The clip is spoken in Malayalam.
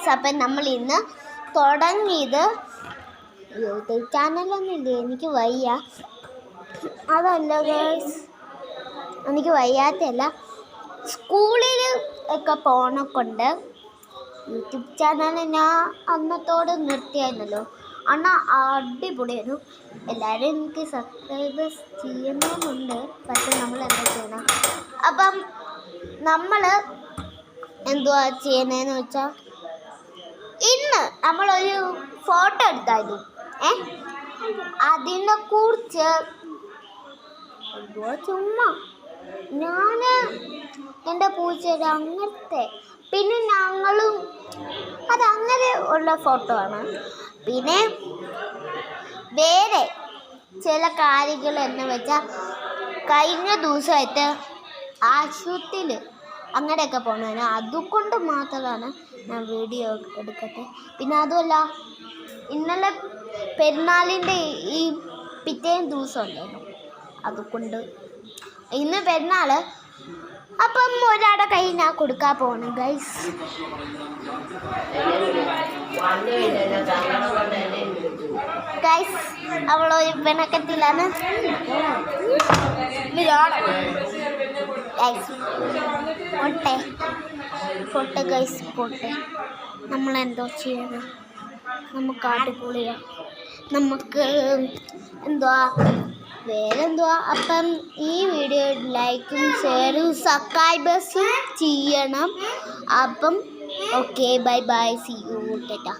ഗൈസ്, അപ്പം നമ്മൾ ഇന്ന് തുടങ്ങിയത് യൂട്യൂബ് ചാനലൊന്നുമില്ല, എനിക്ക് വയ്യ. അതല്ല ഗൈസ്, എനിക്ക് വയ്യാത്തല്ല, സ്കൂളിൽ ഒക്കെ പോണക്കൊണ്ട് യൂട്യൂബ് ചാനൽ ഞാൻ അന്നത്തോടെ നിർത്തിയായിരുന്നല്ലോ. അണ്ണാ അടിപൊളിയായിരുന്നു. എല്ലാവരും എനിക്ക് സബ്സ്ക്രൈബേഴ്സ് ചെയ്യണമെന്നുണ്ട്, പക്ഷെ നമ്മൾ എന്താ ചെയ്യണം? അപ്പം നമ്മൾ എന്തുവാ ചെയ്യുന്നതെന്ന് വെച്ചാൽ, ഇന്ന് നമ്മളൊരു ഫോട്ടോ എടുത്തായിരുന്നു. അതിനെ കുറിച്ച് എന്തുവാ ചുമ്മാ ഞാൻ എൻ്റെ പൂച്ചയുടെ അങ്ങനത്തെ, പിന്നെ ഞങ്ങളും അതങ്ങനെ ഉള്ള ഫോട്ടോ ആണ്. പിന്നെ വേറെ ചില കാര്യങ്ങൾ എന്ന് വെച്ചാൽ, കഴിഞ്ഞ ദിവസമായിട്ട് ആശുപത്രിയിൽ അങ്ങനെയൊക്കെ പോകണതാണ്. അതുകൊണ്ട് മാത്രമാണ് ഞാൻ വീഡിയോ എടുക്കട്ടെ. പിന്നെ അതുമല്ല, ഇന്നലെ പെരുന്നാളിൻ്റെ ഈ പിറ്റേന്ന് ദിവസം ഉണ്ടായിരുന്നു, അതുകൊണ്ട് ഇന്ന് പെരുന്നാൾ. അപ്പം ഒരാളുടെ കയ്യിൽ ഞാൻ കൊടുക്കാൻ പോകണം ഗൈസ്. ഗൈസ്, അവളൊരു പിണക്കത്തിലാണ്. പൊട്ടെ ഗൈസ്, പൊട്ടെ. നമ്മളെന്തോ ചെയ്യണം? നമുക്ക് അടിപൊളിയാണ്. നമുക്ക് എന്തുവാ വേറെന്തുവാ? അപ്പം ഈ വീഡിയോ ലൈക്കും ഷെയറും സബ്സ്ക്രൈബേഴ്സും ചെയ്യണം. അപ്പം okay, bye bye, see you, Tata.